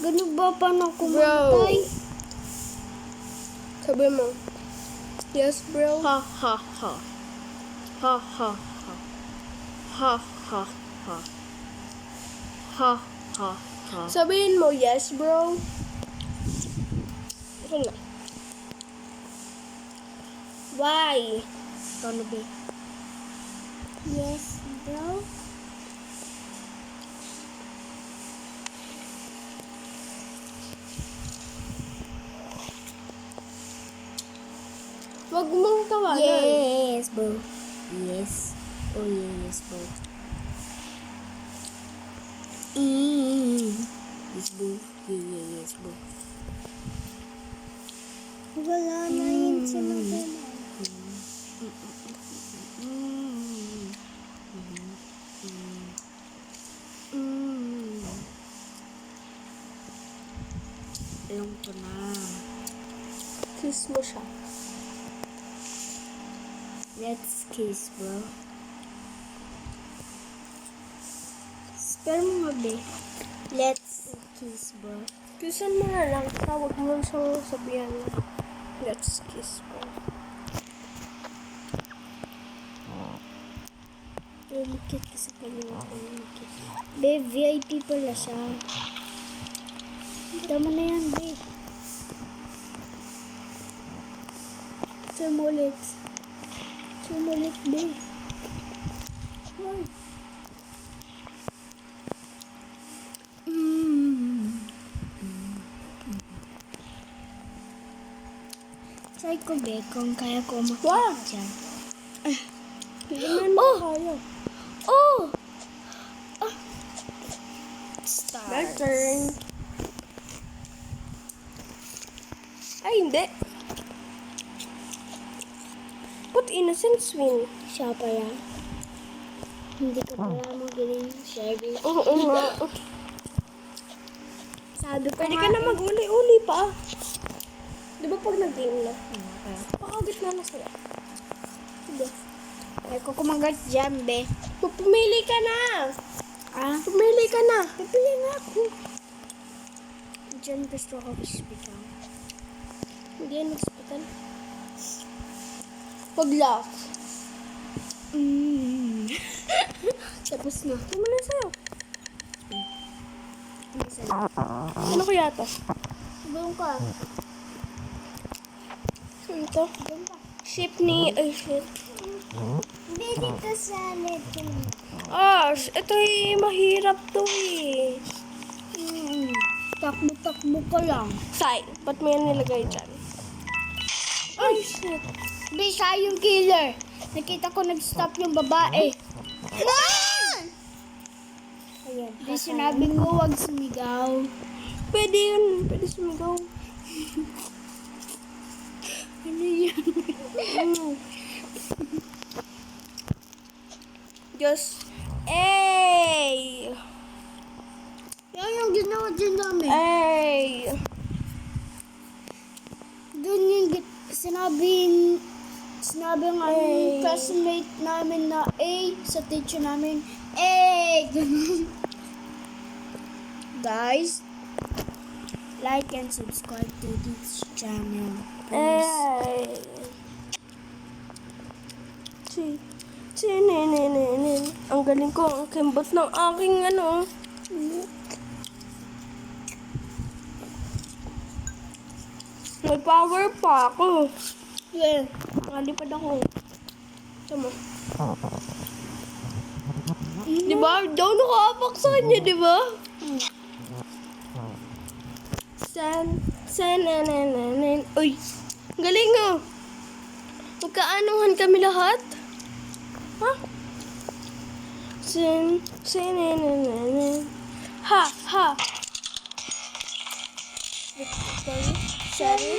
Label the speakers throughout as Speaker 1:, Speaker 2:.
Speaker 1: Ganun ba paano
Speaker 2: Bro.
Speaker 1: kumatay?
Speaker 2: Sabi mo. Yes, bro. Ha, ha, ha. Ha, ha, ha. Ha, ha, ha. Ha, ha, ha. Sabihin mo, yes, bro. Ito na. Why? Paano ba?
Speaker 1: Yes, bro.
Speaker 2: Wag mong tawanan.
Speaker 1: Yes, bro. Yes. Oh, yes, bro. Yes, bro. Yes, bro. Wala na yun sa mga. Alam ko na.
Speaker 2: Kiss mo siya.
Speaker 1: Let's kiss, bro. Spell mo nga, be. Let's kiss, bro.
Speaker 2: Kissan mo na lang. Tawag mo lang siyang sabihan na. Let's kiss, bro.
Speaker 1: Lumikit ka sa kaliwa ko. Lumikit. Be, VIP pala siya. Tama na yan, be. Sumulit. Sumulit, be. Ay. Try ko, be, kung kaya ko
Speaker 2: Wow.
Speaker 1: makita dyan.
Speaker 2: Hindi naman mo kaya.
Speaker 1: Oh! Ah.
Speaker 2: My turn. Ay, hindi. Put innocent swing.
Speaker 1: Siya pala. Hindi ka pala magaling, Sherry.
Speaker 2: Oo nga.
Speaker 1: Sabi ko
Speaker 2: Pwede
Speaker 1: nga
Speaker 2: ka na
Speaker 1: eh.
Speaker 2: mag-uli-uli pa. Di ba pag nag-game na? Pakagit na sila. Sige.
Speaker 1: Ay ko kumagat dyan, be.
Speaker 2: Pumili ka na.
Speaker 1: Ah?
Speaker 2: Pumili ka na.
Speaker 1: Pipili nga ako. Diyan gusto ko hospital.
Speaker 2: Hindi yan hospital. Pag-lock.
Speaker 1: Tapos na.
Speaker 2: Ano na sa'yo?
Speaker 1: Isa.
Speaker 2: Ano kaya to?
Speaker 1: Bulong ka.
Speaker 2: Ano to?
Speaker 1: Bulong ka.
Speaker 2: Ship ni... Ay, shit.
Speaker 1: Hindi dito sa letter.
Speaker 2: Ah, ito mahirap to eh.
Speaker 1: Takbo-takbo ka lang.
Speaker 2: Sai, ba't mo yan nilagay dyan? Ay, shit.
Speaker 1: Be, siya yung killer. Nakita ko nag-stop yung babae.
Speaker 2: Ayan.
Speaker 1: Be, sinabing mo huwag sumigaw.
Speaker 2: Pwede yun. Pwede sumigaw.
Speaker 1: Ano yan?
Speaker 2: Just, ay!
Speaker 1: Yan yung ginawa dyan namin.
Speaker 2: Ay!
Speaker 1: Doon yung sinabi ng
Speaker 2: Ay.
Speaker 1: classmate namin na A sa teacher namin. A! Ganun. Guys, like and subscribe to this channel. Please.
Speaker 2: Ay! Chininin. Ang galing ko. Ang kimbot ng aking ano. May power pa ako. Yeah. Nakalipad ako. Tama. Diba? Daw nakaapak sa kanya, diba? San. Uy. Ang galing oh. Magkaanuhan kami lahat. Ha? Sin. Ha. Sorry.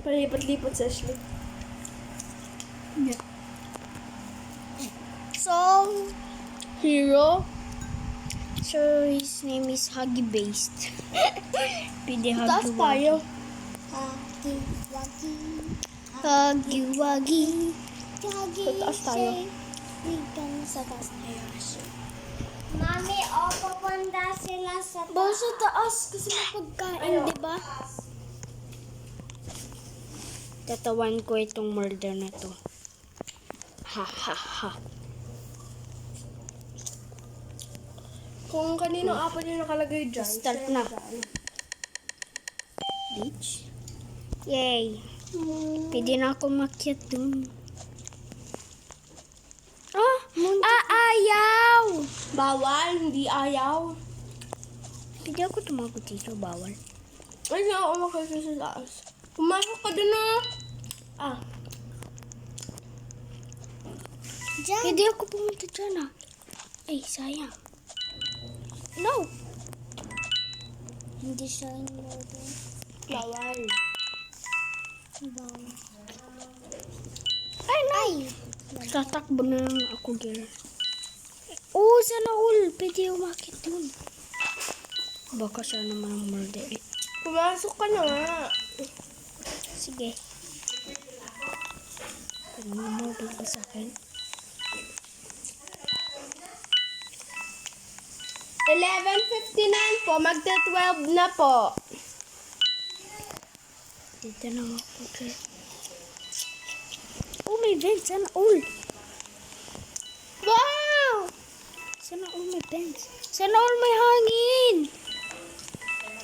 Speaker 2: Palipat-lipat sa Ashley.
Speaker 1: Yeah. So,
Speaker 2: Hero?
Speaker 1: so his name is Huggy Based. Pwede
Speaker 2: Taas
Speaker 1: Huggy
Speaker 2: tayo.
Speaker 1: Huggy Wuggy.
Speaker 2: Sa taas tayo.
Speaker 1: Dito na sa taas na yun. Mami, papunta sila sa taas. Ba, sa taas kasi may pagkain, di ba? Tatawan ko itong murder na to. Ha, ha, ha.
Speaker 2: Kung kanino apat yung nakalagay dyan.
Speaker 1: Start na. Beach? Yay. Pwede na ako makyat dun. Ayaw!
Speaker 2: Bawal, hindi ayaw.
Speaker 1: Pwede ako tumagot dito, bawal.
Speaker 2: Ay, na ako makikita sa taas. Pumasok ka dun ah. Ah.
Speaker 1: Diyan. Pwede ako pumunta dyan ah. Ay, sayang. No! Hindi siya in-order.
Speaker 2: Bawal.
Speaker 1: Bawal. Ay! Tatakbo na lang ako, girl. Oh, sana all. Pwede umakit dun. Baka siya naman ang murder eh.
Speaker 2: Pumasok ka na nga.
Speaker 1: Sige. Ano mo murder ka sa akin?
Speaker 2: 11:59 po. Magta-12 na po.
Speaker 1: Dito na ako, girl. Oh, may vent. Sana all.
Speaker 2: Wow!
Speaker 1: Sana all may vents. Sana all may hangin.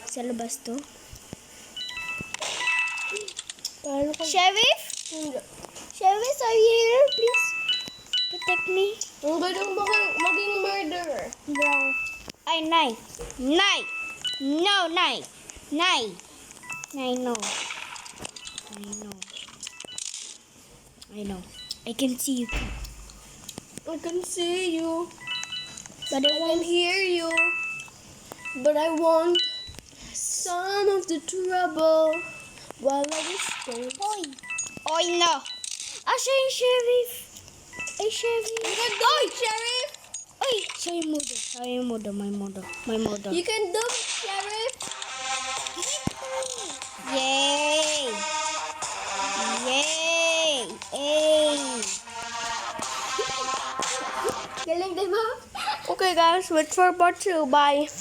Speaker 1: Sa labas to.
Speaker 2: Paano ka?
Speaker 1: Sheriff?
Speaker 2: Hindi.
Speaker 1: Sheriff, are you here? Please protect me.
Speaker 2: Ang galing maging murderer.
Speaker 1: Bro. Ay, Nay. Nay! No, Nay. Nay. Nay, no. I know. I know. I can see you.
Speaker 2: I can see you.
Speaker 1: But
Speaker 2: I can hear you. But I want some of the trouble while I whisper.
Speaker 1: Oy, no. Siya yung sheriff. Ay, sheriff.
Speaker 2: Oy, sheriff!
Speaker 1: Ay, siya yung modo. Siya yung modo. My modo.
Speaker 2: You can do it, sheriff!
Speaker 1: Yay! Yay! Ay!
Speaker 2: Galing, diba? Okay guys, wait for part 2. Bye.